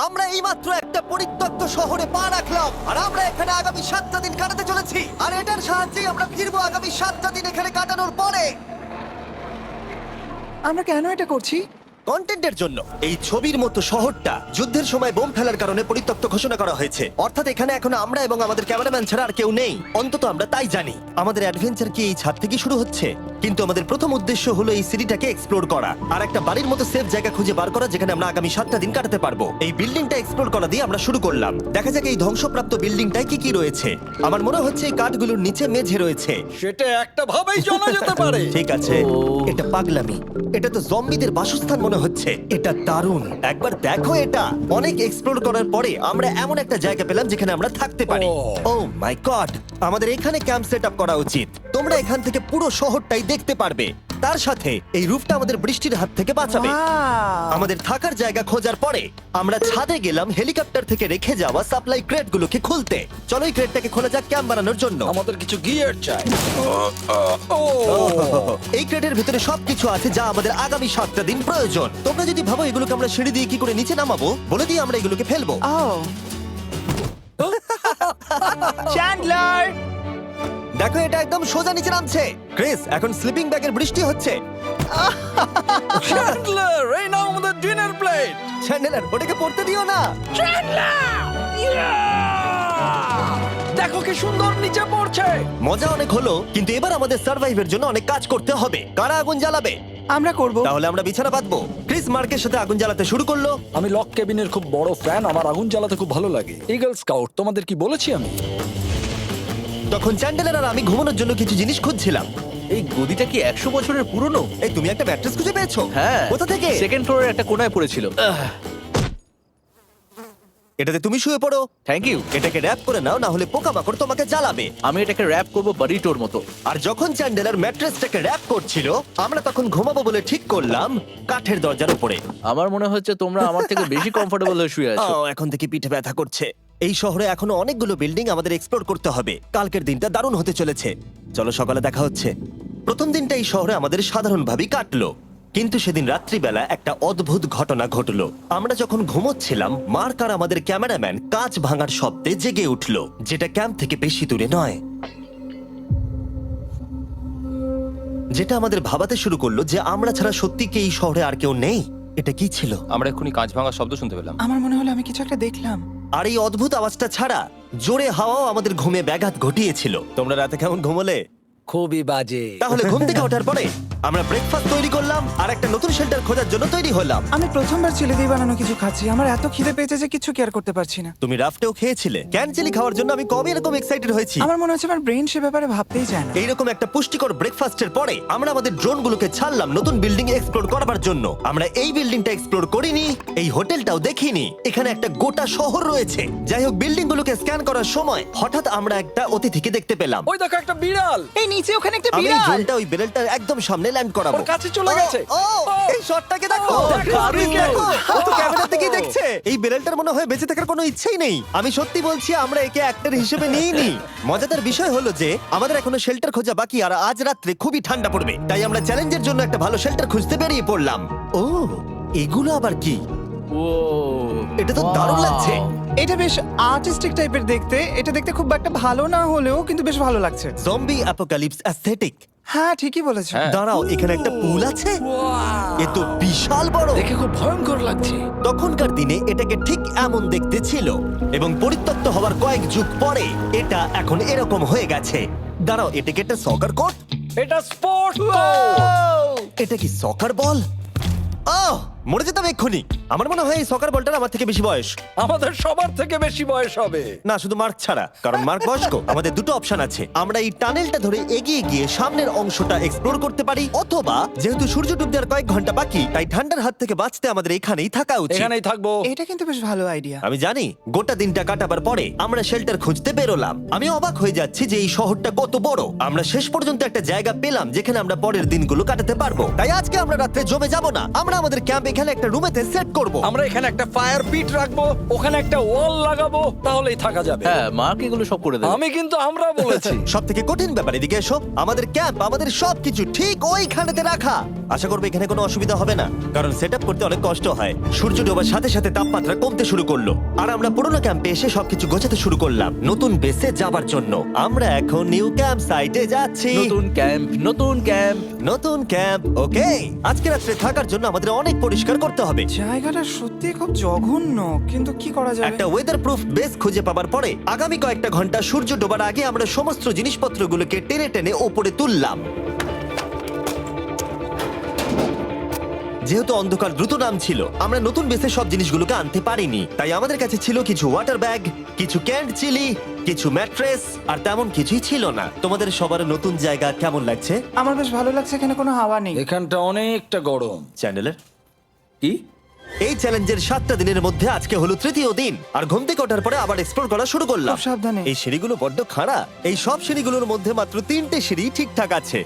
আমরা এইমাত্র একটা পরিত্যক্ত শহরে পা রাখলাম আর আমরা এখানে আগামী 7টা দিন কাটাতে চলেছি আর এটার সাহায্যে আমরা ফিরবো আগামী 7টা দিন এখানে কাটানোর পরে। আমরা কেন এটা করছি? কন্টেন্টের জন্য। এই ছবির মতো শহরটা যুদ্ধের সময় বোম ফেলার কারণে পরিত্যক্ত ঘোষণা করা হয়েছে, অর্থাৎ এখানে এখন আমরা এবং আমাদের ক্যামেরাম্যান ছাড়া আর কেউ নেই, অন্তত আমরা তাই জানি। আমাদের অ্যাডভেঞ্চার কি এই ছাদ থেকে শুরু হচ্ছে? কিন্তু আমাদের প্রথম উদ্দেশ্য হলো এই সিটিটাকে এক্সপ্লোর করা আর একটা বাড়ির মতো সেফ জায়গা খুঁজে বার করা যেখানে আমরা আগামী 7টা দিন কাটাতে পারবো। এই বিল্ডিংটা এক্সপ্লোর করা দিয়ে আমরা শুরু করলাম। দেখা যাক এই ধ্বংসপ্রাপ্ত বিল্ডিংটায় কি কি রয়েছে। আমার মনে হচ্ছে এই কাঠগুলোর নিচে মেঝে রয়েছে। সেটা একটা ভাবেই জানা যেতে পারে। ঠিক আছে, এটা পাগলামি। এটা তো জম্বিদের বাসস্থান মনে হচ্ছে। এটা দারুণ, একবার দেখো এটা। অনেক এক্সপ্লোর করার পরে আমরা এমন একটা জায়গা পেলাম যেখানে আমরা থাকতে পারি। ও মাই গড, আমাদের এখানে ক্যাম্প সেট আপ করা উচিত। তোমরা এখান থেকে পুরো শহরটাই দেখতে পারবে। তার সাথে এই রুফটা আমাদের বৃষ্টির হাত থেকে বাঁচাবে। Wow! আমাদের থাকার জায়গা খোঁজার পরে আমরা ছাদে গেলাম হেলিকপ্টার থেকে রেখে যাওয়া সাপ্লাই ক্রেটগুলোকে খুলতে। চলো এই ক্রেটটাকে খোলা যাক ক্যাম্প বানানোর জন্য। আমাদের কিছু গিয়ার চাই। এই ক্রেটের ভিতরে সবকিছু আছে যা আমাদের আগামী 7টা দিন প্রয়োজন। তোমরা যদি ভাবো এগুলোকে আমরা সিঁড়ি দিয়ে কি করে নিচে নামাবো, বলে দিয়ে আমরা এগুলোকে ফেলবো। Oh! চ্যান্ডলার! দেখো এটা একদম সোজা নিচে নামছে। ক্রিস, এখন স্লিপিং ব্যাগের বৃষ্টি হচ্ছে। চ্যান্ডলার, এই নাও আমাদের ডিনার প্লেট। চ্যান্ডেলার, ওটাকে পড়তে দিও না। দেখো কি সুন্দর নিচে পড়ছে। মজা অনেক হলো, কিন্তু এবার আমাদের সার্ভাইভের জন্য অনেক কাজ করতে হবে। কারা আগুন জ্বালাবে? আমরা করব। তাহলে আমরা বিছানা বাঁধবো। ক্রিস মার্কের সাথে আগুন জ্বালাতে শুরু করলো। আমি লক কেবিনের খুব বড় ফ্যান, আমার আগুন জ্বালাতে খুব ভালো লাগে। ইগল স্কাউট, তোমাদের কি বলেছি আমি? তখন চ্যান্ডেলার আর আমি ঘুমানোর জন্য কিছু জিনিস খুঁজছিলাম। এই গদিটা কি 100 বছরের পুরনো? এই, তুমি একটা ম্যাট্রেস খুঁজে পেয়েছো? হ্যাঁ। কোথা থেকে? সেকেন্ড ফ্লোরের একটা কোণায় পড়েছিল। এটাতে তুমি শুয়ে পড়ো। Thank you. এটাকে র‍্যাপ করে নাও, না হলে পোকামাকড় তোমাকে জ্বালাবে। আমি এটাকে র‍্যাপ করব বারিটোর মতো। আর যখন চ্যান্ডেলার ম্যাট্রেসটাকে র‍্যাপ করছিল, আমরা তখন ঘুমাবো বলে ঠিক করলাম কাঠের দরজার উপরে। আমার মনে হচ্ছে তোমরা আমার থেকে বেশি কমফোর্টেবল হয়ে শুয়ে আছো। এখন থেকে পিঠে ব্যথা করছে। এই শহরে এখনো অনেকগুলো বিল্ডিং আমাদের এক্সপ্লোর করতে হবে। কালকের দিনটা দারুণ হতে চলেছে। চলো সকালে দেখা হচ্ছে। প্রথম দিনটা এই শহরে আমাদের সাধারণভাবেই কাটলো, কিন্তু সেদিন রাত্রিবেলা একটা অদ্ভুত ঘটনা ঘটলো। আমরা যখন ঘুমোচ্ছিলাম, মার্ক আর আমাদের ক্যামেরাম্যান কাঁচ ভাঙার শব্দে জেগে উঠলো, যেটা ক্যাম্প থেকে বেশি দূরে নয়। যেটা আমাদের ভাবাতে শুরু করলো যে আমরা ছাড়া সত্যি কি এই শহরে আর কেউ নেই। এটা কি ছিল? আমরা এক্ষুনি কাঁচ ভাঙার শব্দ শুনতে পেলাম। আমার মনে হলো আমি কিছু একটা দেখলাম। আর এই অদ্ভুত আওয়াজটা ছাড়া জোরে হাওয়াও আমাদের ঘুমে ব্যাঘাত ঘটিয়েছিল। তোমরা রাতে কেমন ঘুমোলে? খুবই বাজে। তাহলে ঘুম থেকে ওঠার পরে আমরা ব্রেকফাস্ট তৈরি করলাম আর একটা নতুন শেল্টার খোঁজার জন্য তৈরি হলাম। আমি প্রথমবার ছেলে দিয়ে বানানো কিছু খাচ্ছি। আমার এত খিদে পেয়েছে যে কিছু কেয়ার করতে পারছি না। তুমি রাফটেও খেয়েছিলে। ক্যানচেলি খাওয়ার জন্য আমি কবে এরকম এক্সাইটেড হয়েছি। আমার মনে হচ্ছে আমার ব্রেন সে ব্যাপারে ভাবতেই চায় না। এইরকম একটা পুষ্টিকর ব্রেকফাস্টের পরে আমরা আমাদের ড্রোনগুলোকে ছাড়লাম নতুন বিল্ডিং এক্সপ্লোর করার জন্য। আমরা এই বিল্ডিংটা এক্সপ্লোর করিনি, এই হোটেলটাও দেখিনি। এখানে একটা গোটা শহর রয়েছে। যাই হোক, বিল্ডিংগুলোকে স্ক্যান করার সময় হঠাৎ আমরা একটা অতিথিকে দেখতে পেলাম। ওই দেখো একটা বিড়াল। এই নিচে ওখানে একটা আমি এই বিড়াল। ড্রোনটা ওই বেলটার একদম সামনে ল্যান্ড করাবো। ওর কাছে চলে গেছে। ও, এই শটটাকে দেখো। দারুণ। দেখো, ও তো ক্যামেরা থেকেই দেখছে। এই বেলটার মনে হয় বেঁচে থাকার কোনো ইচ্ছেই নেই। আমি সত্যি বলছি, আমরা একে অ্যাক্টর হিসেবে নিইনি। মজাদার বিষয় হলো যে আমাদের এখনো শেল্টার খোঁজা বাকি, আর আজ রাত্রে খুবই ঠান্ডা পড়বে। তাই আমরা চ্যালেঞ্জের জন্য একটা ভালো শেল্টার খুঁজতে বেরিয়ে পড়লাম। ও, এগুলো আবার কি? ও, এটা তো দারুণ Wow! লাগছে। এটা বেশ আর্টিস্টিক টাইপের দেখতে। এটা দেখতে খুব একটা ভালো না হলেও কিন্তু বেশ ভালো লাগছে। Zombie apocalypse aesthetic. হ্যাঁ, ঠিকই বলেছো। হ্যাঁ। দাঁড়াও, এখানে একটা পুল আছে। এ তো বিশাল বড়। দেখে খুব ভয়ঙ্কর লাগছে। তখনকার দিনে এটাকে ঠিক এমন দেখতে ছিল, এবং পরিত্যক্ত হওয়ার কয়েক যুগ পরে এটা এখন এরকম হয়ে গেছে। দাঁড়াও, এটাকে একটা সকার কোর্ট? এটা স্পোর্টস কোর্ট। এটা কি সকার বল? আহ, মরে যেতাম এক্ষুনি। আমার মনে হয় এই সকার বলটার আমার থেকে বেশি বয়স। আমাদের সবার থেকে বেশি বয়স হবে। না, শুধু মার্ক ছাড়া, কারণ মার্ক বয়স্ক। আমাদের দুটো অপশন আছে। আমরা এই টানেলটা ধরে এগিয়ে গিয়ে সামনের অংশটা এক্সপ্লোর করতে পারি, অথবা যেহেতু সূর্য ডুবতে আর কয়েক ঘন্টা বাকি, তাই ঠান্ডার হাত থেকে বাঁচতে আমাদের এখানেই থাকা উচিত। এখানেই থাকবো। এটা কিন্তু বেশ ভালো আইডিয়া। আমি জানি। গোটা দিনটা কাটাবার পরে আমরা শেল্টার খুঁজতে বেরোলাম। আমি অবাক হয়ে যাচ্ছি যে এই শহরটা কত বড়। আমরা শেষ পর্যন্ত একটা জায়গা পেলাম যেখানে আমরা পরের দিনগুলো কাটাতে পারবো। তাই আজকে আমরা রাত্রে জমে যাব না। আমরা আমাদের ক্যাম্প এখানে একটা রুমেতে সেট করব। আমরা এখানে একটা ফায়ার পিট রাখবো, ওখানে একটা ওয়াল লাগাবো, তাহলেই থাকা যাবে। হ্যাঁ মার্ক এগুলো সব করে দেবে। আমি কিন্তু আমরা বলেছি। সব থেকে কঠিন ব্যাপার, এদিকে এসো। আমাদের ক্যাম্প, আমাদের সবকিছু ঠিক ওইখানেতে রাখা। আশা করবো এখানে কোনো অসুবিধা হবে না, কারণ সেট করতে অনেক কষ্ট হয়। সূর্য ডোবার সাথে সাথে তাপমাত্রা কমতে শুরু করলো, আর আমরা পুরোনো ক্যাম্পে এসে সবকিছু গোছাতে শুরু করলাম নতুন বেসে যাবার জন্য। আমরা এখন নিউ ক্যাম্প সাইটে যাচ্ছি। নতুন ক্যাম্প, নতুন ক্যাম্প। নতুন ক্যাম্প, ওকে। আজকে রাত্রে থাকার জন্য আমাদের অনেক পরিষ্কার করতে হবে। জায়গাটা সত্যি খুব জঘন্য, কিন্তু কি করা যাবে? একটা ওয়েদার প্রুফ বেস খুঁজে পাবার পরে আগামী কয়েকটা ঘন্টা সূর্য ডোবার আগে আমরা সমস্ত জিনিসপত্রগুলোকে টেনে টেনে ওপরে তুললাম। যেহেতু অন্ধকার দ্রুত নামছিল, আমরা নতুন বেসে সব জিনিসগুলোকে আনতে পারিনি, তাই আমাদের কাছে ছিল কিছু ওয়াটার ব্যাগ, কিছু ক্যান্ড চিলি, কিছু ম্যাট্রেস, আর তেমন কিছুই ছিল না। তোমাদের সবার নতুন জায়গা কেমন লাগছে? আমার বেশ ভালো লাগছে, এখানে কোনো হাওয়া নেই। এখানটা অনেকটা গরম। চ্যানেলের কি? এই চ্যালেঞ্জের 7টা দিনের মধ্যে আজকে হলো তৃতীয় দিন, আর ঘুম থেকে ওঠার পরে আবার এক্সপ্লোর করা শুরু করলাম। খুব সাবধানে। এই সিঁড়িগুলো বড্ড খাড়া। এই সব সিঁড়িগুলোর মধ্যে মাত্র 3টে সিঁড়ি ঠিকঠাক আছে।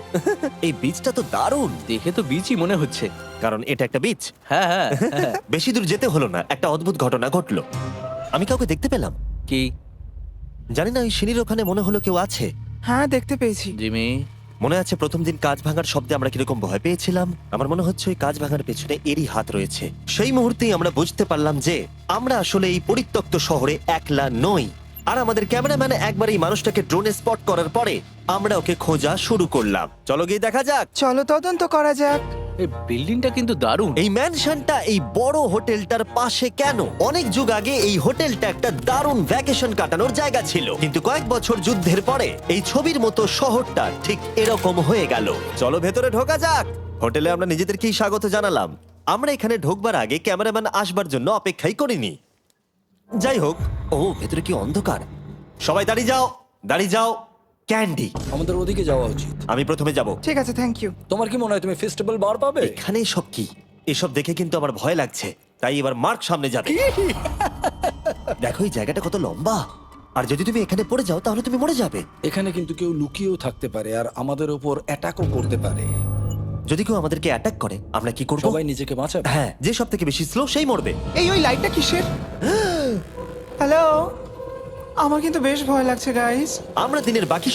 এই বীজটা তো দারুণ, দেখে তো বিচই মনে হচ্ছে। কারণ এটা একটা বীজ। হ্যাঁ হ্যাঁ হ্যাঁ। বেশি দূর যেতে হলো না, একটা অদ্ভুত ঘটনা ঘটলো। আমি কাউকে দেখতে পেলাম, কি? জানি না, ওই সিঁড়ির ওখানে মনে হলো কেউ আছে। হ্যাঁ, দেখতে পেয়েছি। জিমি, মনে আছে প্রথম দিন কাঁচ ভাঙার শব্দে আমরা কিরকম ভয় পেয়েছিলাম? আমার মনে হচ্ছে ওই কাঁচ ভাঙার পেছনে এরই হাত রয়েছে। সেই মুহূর্তেই আমরা বুঝতে পারলাম যে আমরা আসলে এই পরিত্যক্ত শহরে একলা নই। আর আমাদের ক্যামেরাম্যান একবার এই মানুষটাকে ড্রোনে স্পট করার পরে আমরা ওকে খোঁজা শুরু করলাম। চলো গিয়ে দেখা যাক। চলো তদন্ত করা যাক। এই বিল্ডিংটা কিন্তু দারুণ। এই ম্যানশনটা এই বড় হোটেলটার পাশে কেন? অনেক যুগ আগে এই হোটেলটা একটা দারুণ ভ্যাকেশন কাটানোর জায়গা ছিল, কিন্তু কয়েক বছর যুদ্ধের পরে এই ছবির মতো শহরটা ঠিক এরকম হয়ে গেল। চলো ভেতরে ঢোকা যাক। হোটেলে আমরা নিজেদেরকেই স্বাগত জানালাম। আমরা এখানে ঢোকবার আগে ক্যামেরাম্যান আসবার জন্য অপেক্ষাই করিনি। যাই হোক, ও ভেতরে কি অন্ধকার। সবাই দাঁড়িয়ে যাও, দাঁড়িয়ে যাও। ক্যান্ডি, আমাদের ওদিকে যাওয়া উচিত। আমি প্রথমে যাব। ঠিক আছে, থ্যাংক ইউ। তোমার কি মনে হয় তুমি ফেস্টিভ্যাল বার পাবে? এখানে সব কি? এসব দেখে কিন্তু আমার ভয় লাগছে, তাই এবার মার্ক সামনে যাবে। দেখো এই জায়গাটা কত লম্বা, আর যদি তুমি এখানে পড়ে যাও তাহলে তুমি মরে যাবে। এখানে কিন্তু কেউ লুকিয়েও থাকতে পারে আর আমাদের উপর অ্যাটাকও করতে পারে। যদি কেউ আমাদেরকে অ্যাটাক করে আমরা কি করব? সবাই নিজেকে বাঁচাবে। হ্যাঁ, যে সব থেকে বেশি স্লো সেই মরবে। ওই লাইটটা কিসের? হ্যালো, আমার কিন্তু বেশ ভয় লাগছে গাইস। আমরা দিনের বাকি